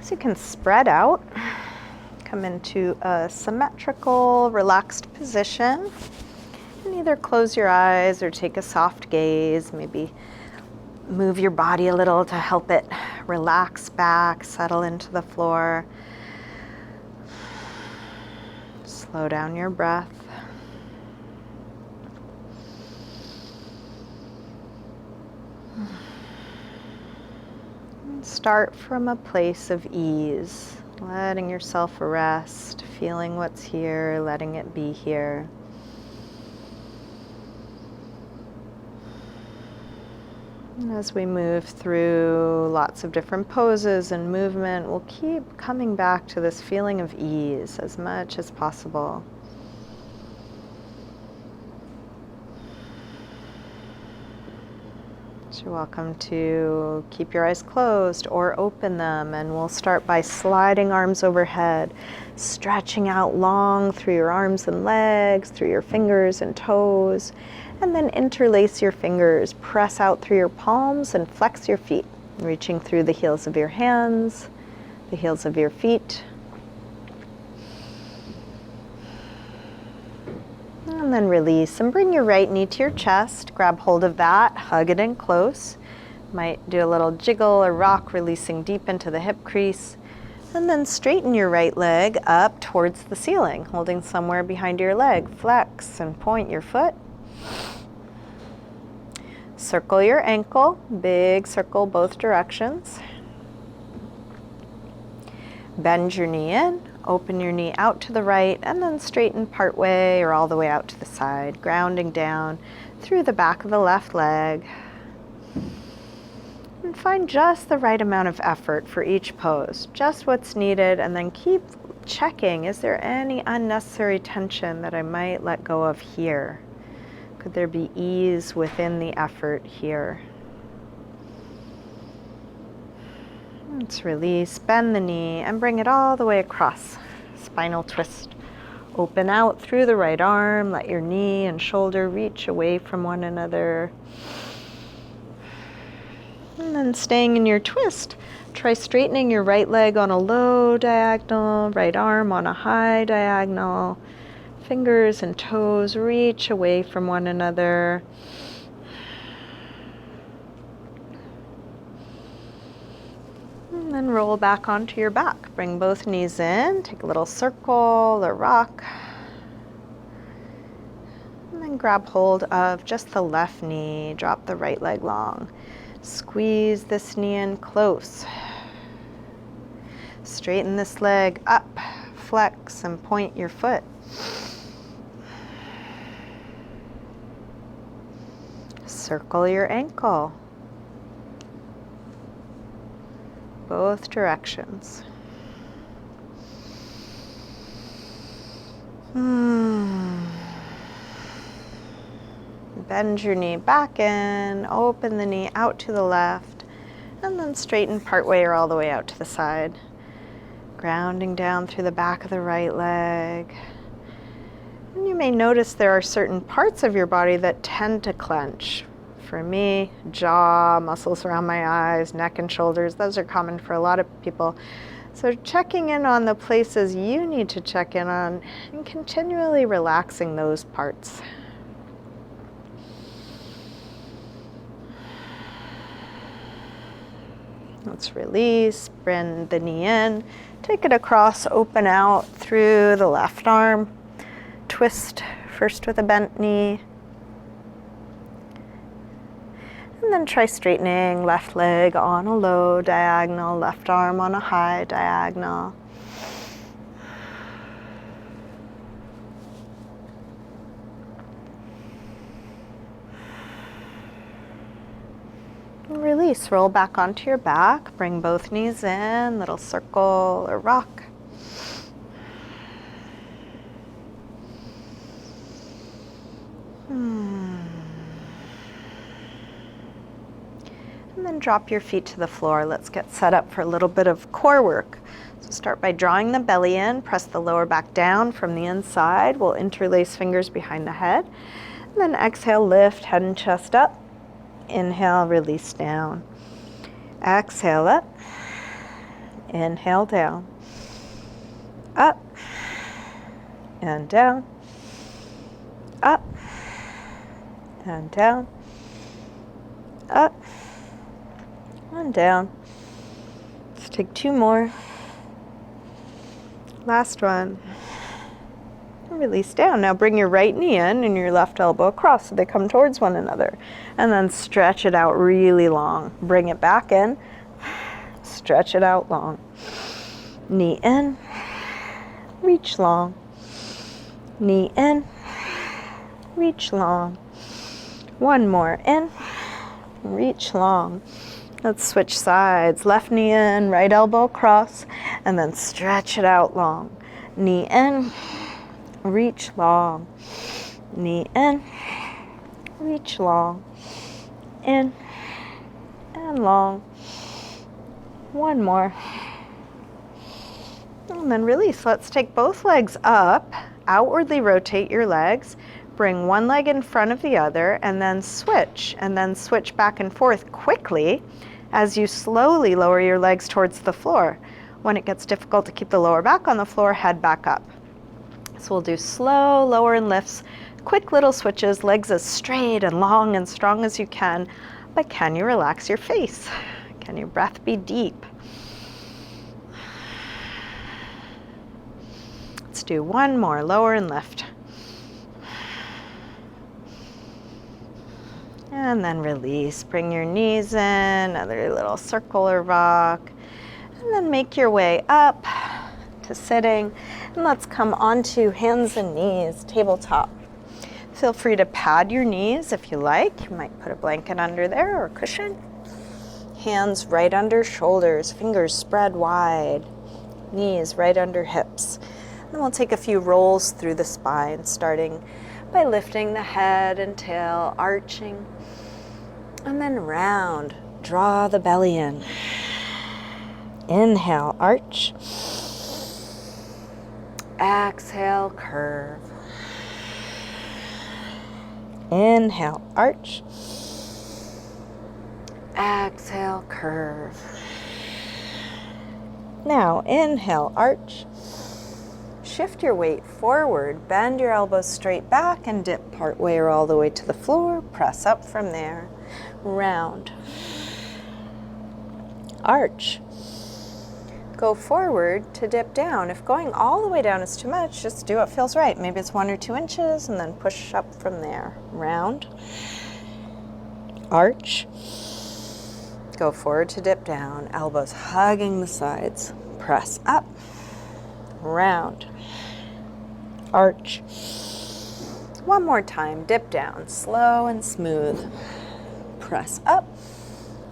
So you can spread out, come into a symmetrical, relaxed position, and either close your eyes or take a soft gaze, maybe move your body a little to help it relax back, settle into the floor. Slow down your breath. And start from a place of ease, letting yourself rest, feeling what's here, letting it be here. And as we move through lots of different poses and movement, we'll keep coming back to this feeling of ease as much as possible. So you're welcome to keep your eyes closed or open them, and we'll start by sliding arms overhead, stretching out long through your arms and legs, through your fingers and toes. And then interlace your fingers, press out through your palms and flex your feet, reaching through the heels of your hands, the heels of your feet. And then release and bring your right knee to your chest. Grab hold of that, hug it in close. Might do a little jiggle or rock, releasing deep into the hip crease. And then straighten your right leg up towards the ceiling, holding somewhere behind your leg. Flex and point your foot. Circle your ankle, big circle both directions. Bend your knee in, open your knee out to the right, and then straighten part way or all the way out to the side, grounding down through the back of the left leg. And find just the right amount of effort for each pose, just what's needed, and then keep checking, is there any unnecessary tension that I might let go of here? Could there be ease within the effort here? Let's release, bend the knee, and bring it all the way across. Spinal twist. Open out through the right arm, let your knee and shoulder reach away from one another. And then staying in your twist, try straightening your right leg on a low diagonal, right arm on a high diagonal. Fingers and toes reach away from one another. And then roll back onto your back. Bring both knees in, take a little circle or rock. And then grab hold of just the left knee, drop the right leg long. Squeeze this knee in close. Straighten this leg up, flex and point your foot. Circle your ankle, both directions. Bend your knee back in, open the knee out to the left, and then straighten part way or all the way out to the side. Grounding down through the back of the right leg. And you may notice there are certain parts of your body that tend to clench. For me, jaw, muscles around my eyes, neck and shoulders, those are common for a lot of people. So checking in on the places you need to check in on and continually relaxing those parts. Let's release, bend the knee in, take it across, open out through the left arm. Twist first with a bent knee. And then try straightening left leg on a low diagonal, left arm on a high diagonal. Release, roll back onto your back, bring both knees in, little circle or rock. And then drop your feet to the floor. Let's get set up for a little bit of core work. So start by drawing the belly in, press the lower back down from the inside. We'll interlace fingers behind the head. And then exhale, lift head and chest up. Inhale, release down. Exhale up. Inhale down, up and down, up and down, up and down. Let's take 2 more. Last one. Release down. Now bring your right knee in and your left elbow across so they come towards one another. And then stretch it out really long. Bring it back in. Stretch it out long. Knee in. Reach long. Knee in. Reach long. One more in. Reach long. Let's switch sides. Left knee in, right elbow across, and then stretch it out long. Knee in. Reach long, knee in, reach long, in and long. One more. And then release. Let's take both legs up, outwardly rotate your legs, bring one leg in front of the other, and then switch back and forth quickly as you slowly lower your legs towards the floor. When it gets difficult to keep the lower back on the floor, head back up. So we'll do slow lower and lifts, quick little switches, legs as straight and long and strong as you can, but can you relax your face? Can your breath be deep? Let's do one more, lower and lift. And then release, bring your knees in, another little circle or rock, and then make your way up to sitting. And let's come onto hands and knees, tabletop. Feel free to pad your knees if you like. You might put a blanket under there or a cushion. Hands right under shoulders, fingers spread wide, knees right under hips. And we'll take a few rolls through the spine, starting by lifting the head and tail, arching, and then round. Draw the belly in. Inhale, arch. Exhale, curve. Inhale, arch. Exhale, curve. Now, inhale, arch. Shift your weight forward, bend your elbows straight back and dip part way or all the way to the floor. Press up from there. Round. Arch. Go forward to dip down. If going all the way down is too much, just do what feels right. Maybe it's 1 or 2 inches and then push up from there. Round. Arch. Go forward to dip down. Elbows hugging the sides. Press up. Round. Arch. One more time. Dip down. Slow and smooth. Press up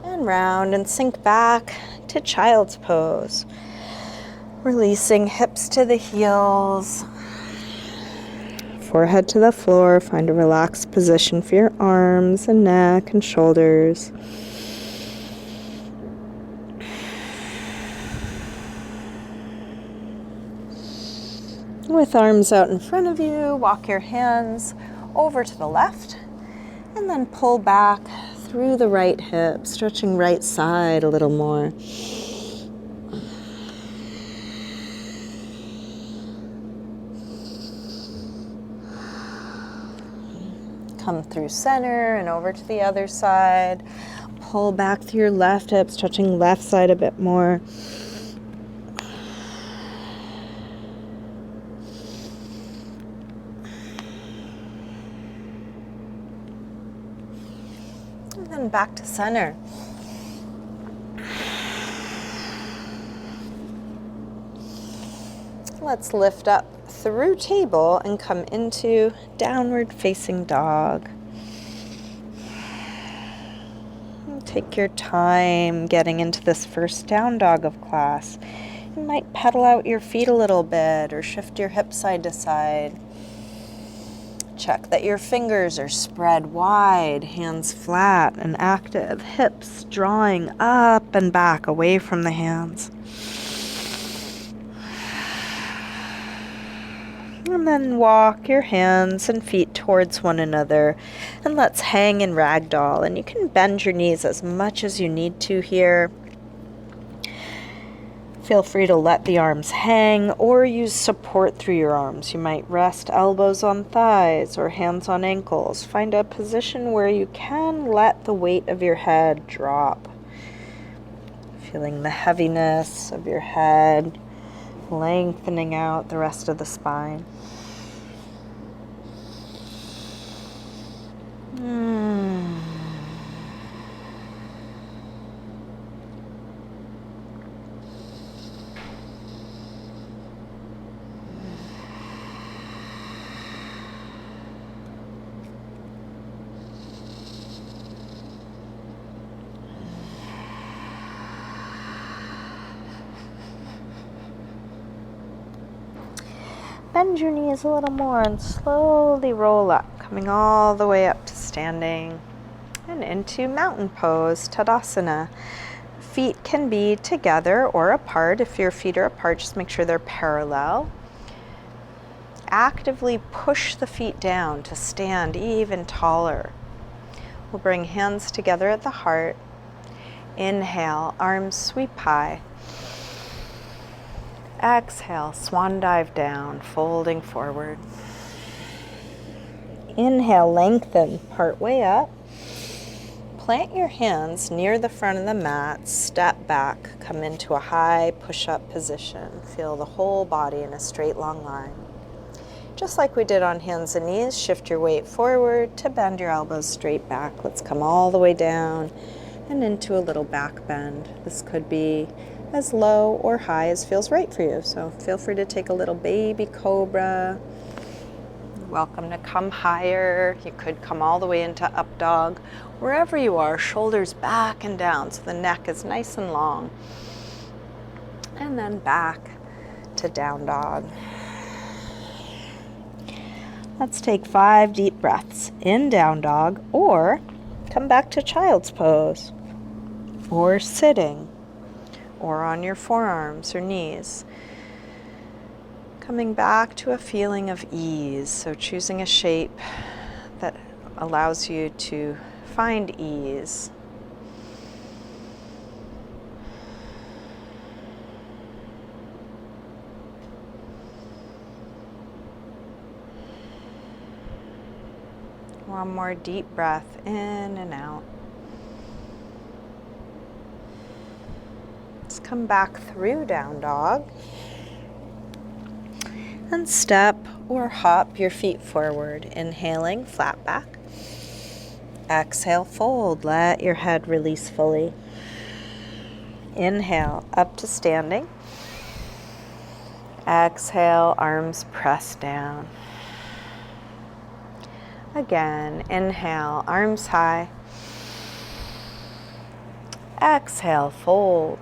and round and sink back to child's pose. Releasing hips to the heels, forehead to the floor. Find a relaxed position for your arms and neck and shoulders. With arms out in front of you, walk your hands over to the left and then pull back through the right hip, stretching right side a little more. Come through center and over to the other side. Pull back through your left hip, stretching left side a bit more. And then back to center. Let's lift up through table and come into downward facing dog. Take your time getting into this first down dog of class. You might pedal out your feet a little bit or shift your hips side to side. Check that your fingers are spread wide, hands flat and active, hips drawing up and back away from the hands. And then walk your hands and feet towards one another, and let's hang in ragdoll. And you can bend your knees as much as you need to here. Feel free to let the arms hang or use support through your arms. You might rest elbows on thighs or hands on ankles. Find a position where you can let the weight of your head drop. Feeling the heaviness of your head, lengthening out the rest of the spine. Bend your knees a little more and slowly roll up, coming all the way up to standing and into mountain pose, Tadasana. Feet can be together or apart. If your feet are apart, just make sure they're parallel. Actively push the feet down to stand even taller. We'll bring hands together at the heart. Inhale, arms sweep high. Exhale, swan dive down, folding forward. Inhale, lengthen, part way up. Plant your hands near the front of the mat, step back, come into a high push-up position. Feel the whole body in a straight, long line. Just like we did on hands and knees, shift your weight forward to bend your elbows straight back. Let's come all the way down and into a little back bend. This could be as low or high as feels right for you. So feel free to take a little baby cobra. Welcome to come higher. You could come all the way into up dog. Wherever you are, shoulders back and down so the neck is nice and long. And then back to down dog. Let's take 5 deep breaths in down dog, or come back to child's pose, or sitting, or on your forearms or knees. Coming back to a feeling of ease, so choosing a shape that allows you to find ease. One more deep breath in and out. Let's come back through down dog. And step or hop your feet forward. Inhaling, flat back. Exhale, fold. Let your head release fully. Inhale, up to standing. Exhale, arms press down. Again, inhale, arms high. Exhale, fold.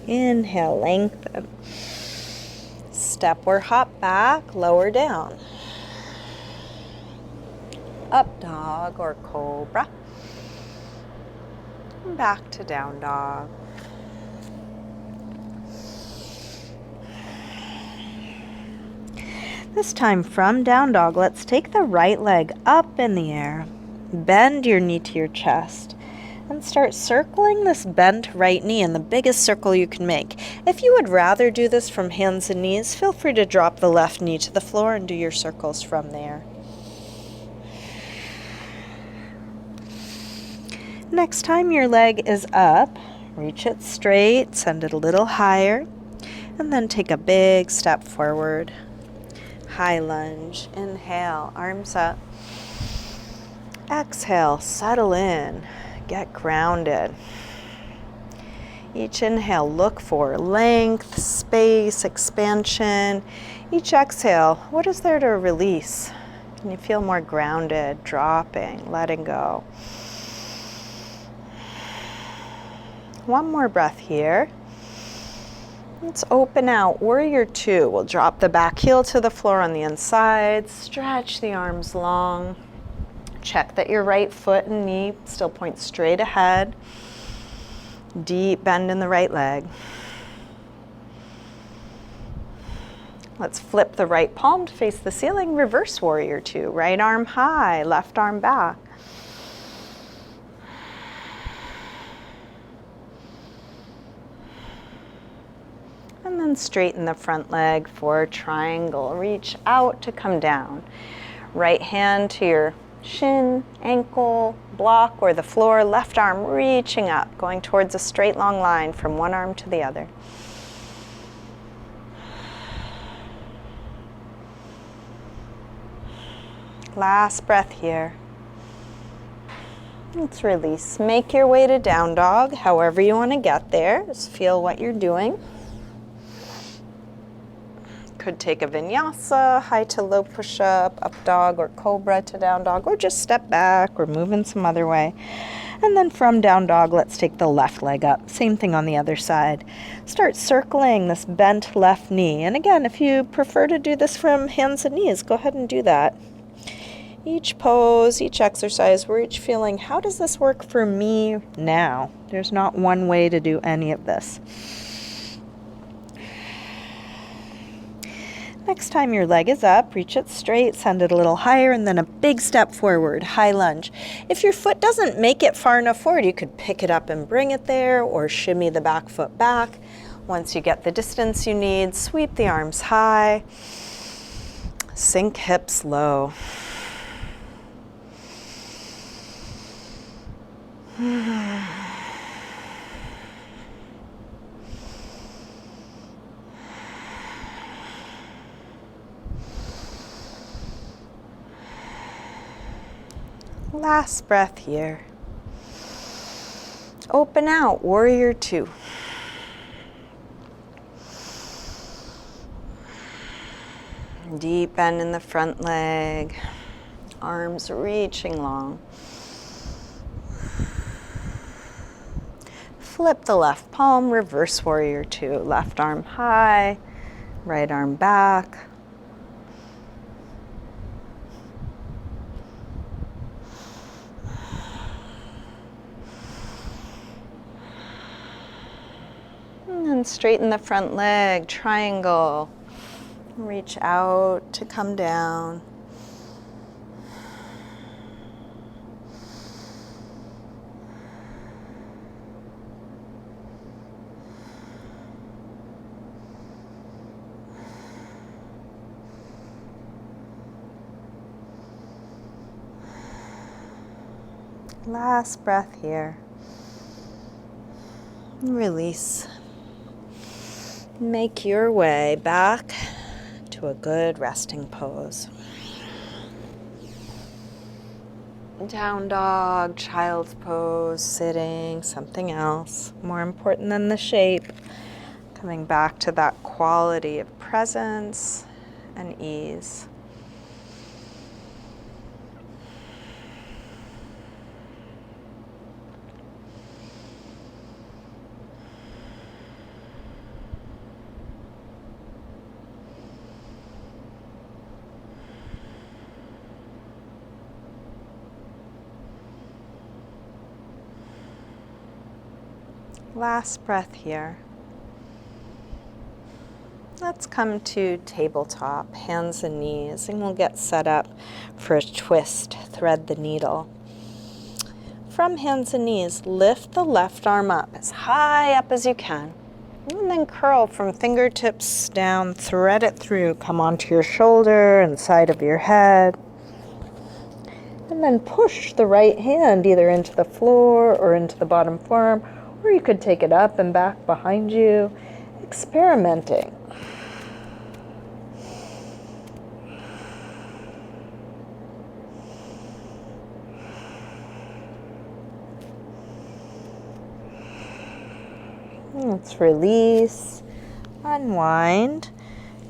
Inhale, lengthen. Step or hop back, lower down. Up dog or cobra. And back to down dog. This time from down dog, let's take the right leg up in the air. Bend your knee to your chest. And start circling this bent right knee in the biggest circle you can make. If you would rather do this from hands and knees, feel free to drop the left knee to the floor and do your circles from there. Next time your leg is up, reach it straight, send it a little higher, and then take a big step forward. High lunge. Inhale, arms up. Exhale, settle in. Get grounded. Each inhale, look for length, space, expansion. Each exhale, what is there to release? Can you feel more grounded, dropping, letting go? One more breath here. Let's open out, warrior two. We'll drop the back heel to the floor on the inside, stretch the arms long. Check that your right foot and knee still point straight ahead. Deep bend in the right leg. Let's flip the right palm to face the ceiling, reverse warrior two. Right arm high, left arm back. And straighten the front leg for triangle. Reach out to come down. Right hand to your shin, ankle, block, or the floor. Left arm reaching up, going towards a straight long line from one arm to the other. Last breath here. Let's release. Make your way to down dog, however you want to get there. Just feel what you're doing. Could take a vinyasa, high to low push-up, up dog or cobra to down dog, or just step back or move in some other way. And then from down dog, let's take the left leg up. Same thing on the other side. Start circling this bent left knee. And again, if you prefer to do this from hands and knees, go ahead and do that. Each pose, each exercise, we're each feeling, how does this work for me now? There's not one way to do any of this. Next time your leg is up, reach it straight, send it a little higher, and then a big step forward, high lunge. If your foot doesn't make it far enough forward, you could pick it up and bring it there, or shimmy the back foot back. Once you get the distance you need, sweep the arms high, sink hips low. Last breath here. Open out, warrior two. Deep bend in the front leg, arms reaching long. Flip the left palm, reverse warrior two. Left arm high, right arm back. And then straighten the front leg, triangle. Reach out to come down. Last breath here. Release. Make your way back to a good resting pose. Down dog, child's pose, sitting, something else. More important than the shape. Coming back to that quality of presence and ease. Last breath here. Let's come to tabletop, hands and knees, and we'll get set up for a twist, thread the needle. From hands and knees, lift the left arm up as high up as you can, and then curl from fingertips down, thread it through, come onto your shoulder and side of your head. And then push the right hand either into the floor or into the bottom forearm, or you could take it up and back behind you, experimenting. Let's release, unwind,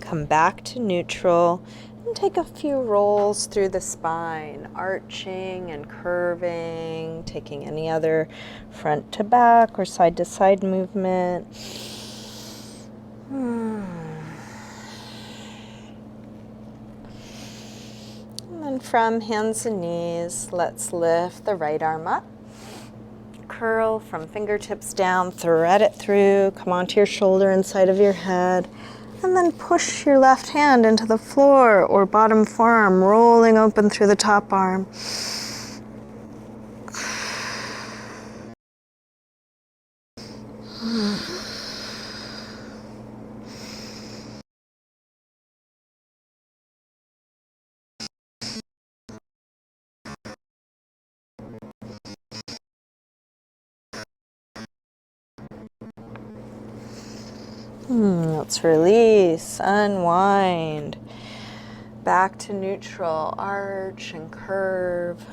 come back to neutral, and take a few rolls through the spine, arching and curving, taking any other front to back or side to side movement. And then from hands and knees, let's lift the right arm up. Curl from fingertips down, thread it through, come onto your shoulder and side of your head. And then push your left hand into the floor or bottom forearm, rolling open through the top arm. Let's release, unwind. Back to neutral, arch and curve.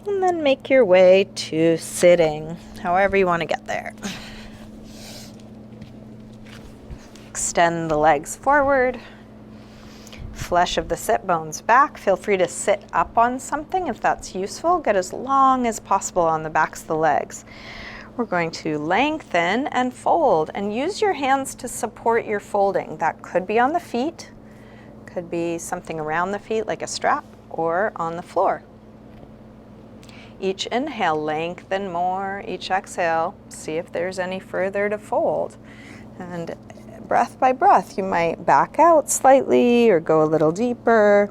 And then make your way to sitting, however you want to get there. Extend the legs forward. Flesh of the sit bones back. Feel free to sit up on something if that's useful. Get as long as possible on the backs of the legs. We're going to lengthen and fold, and use your hands to support your folding. That could be on the feet, could be something around the feet like a strap, or on the floor. Each inhale, lengthen more. Each exhale, see if there's any further to fold. And breath by breath, you might back out slightly or go a little deeper.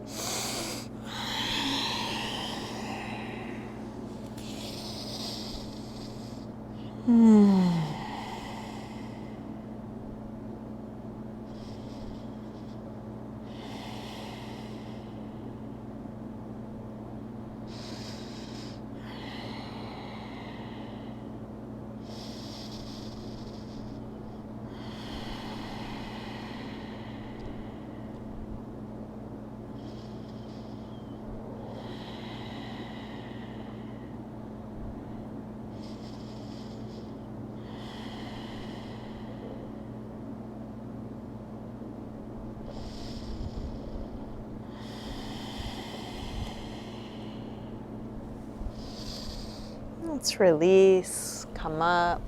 Let's release, come up,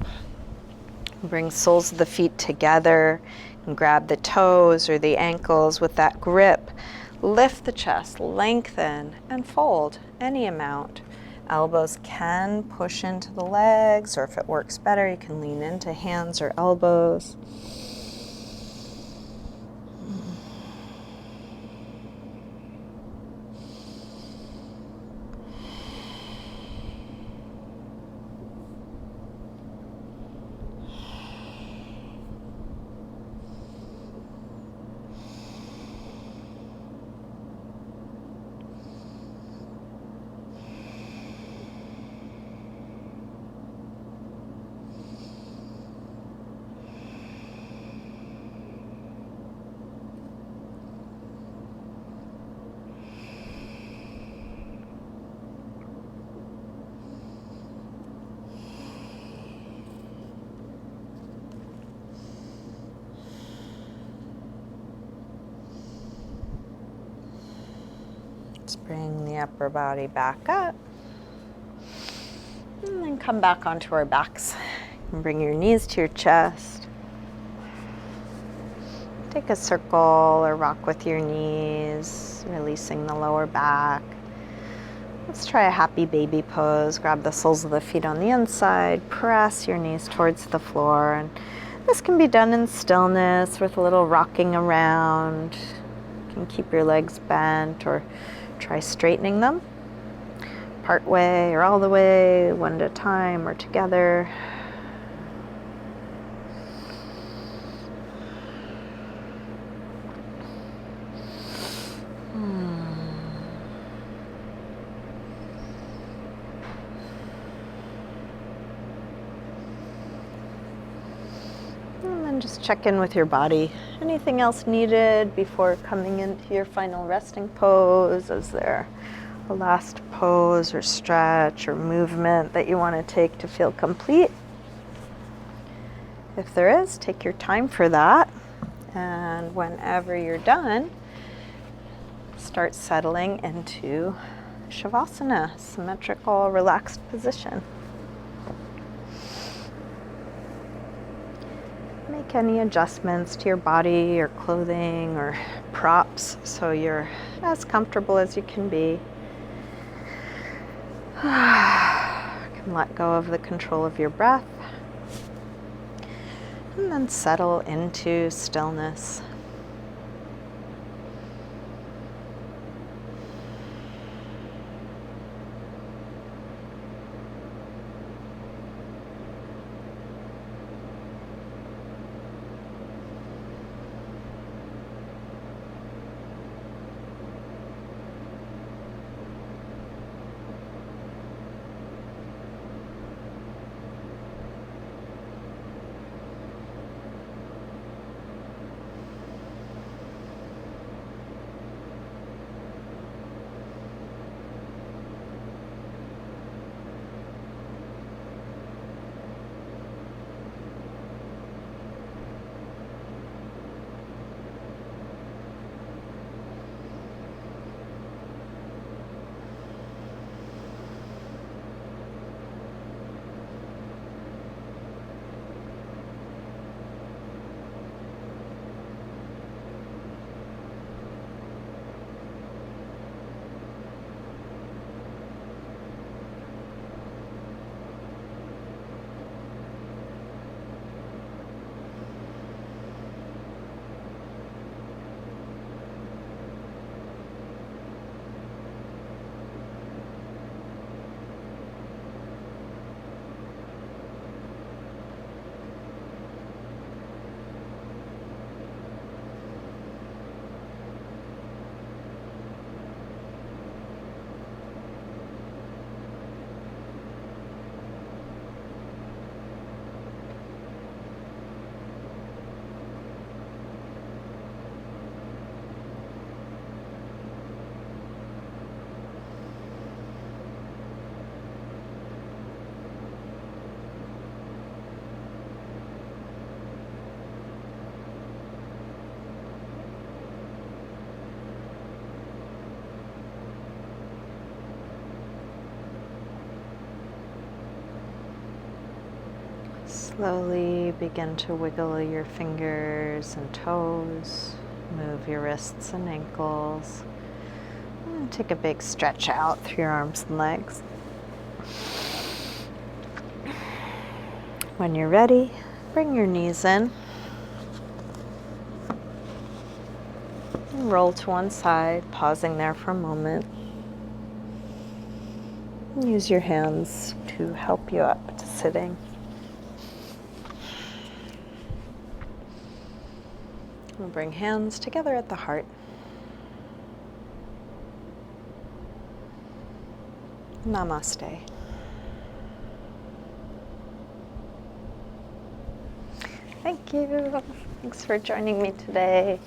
bring soles of the feet together, and grab the toes or the ankles with that grip. Lift the chest, lengthen, and fold any amount. Elbows can push into the legs, or if it works better, you can lean into hands or elbows. Let's bring the upper body back up. And then come back onto our backs. And bring your knees to your chest. Take a circle or rock with your knees, releasing the lower back. Let's try a happy baby pose. Grab the soles of the feet on the inside, press your knees towards the floor. And this can be done in stillness with a little rocking around. You can keep your legs bent or try straightening them. Part way or all the way, one at a time or together. And then just check in with your body. Anything else needed before coming into your final resting pose? Is there a last pose or stretch or movement that you want to take to feel complete? If there is, take your time for that. And whenever you're done, start settling into Shavasana, symmetrical, relaxed position. Make any adjustments to your body or clothing or props so you're as comfortable as you can be. You can let go of the control of your breath and then settle into stillness. Slowly begin to wiggle your fingers and toes, move your wrists and ankles, and take a big stretch out through your arms and legs. When you're ready, bring your knees in. And roll to one side, pausing there for a moment. And use your hands to help you up to sitting. We'll bring hands together at the heart. Namaste. Thank you. Thanks for joining me today.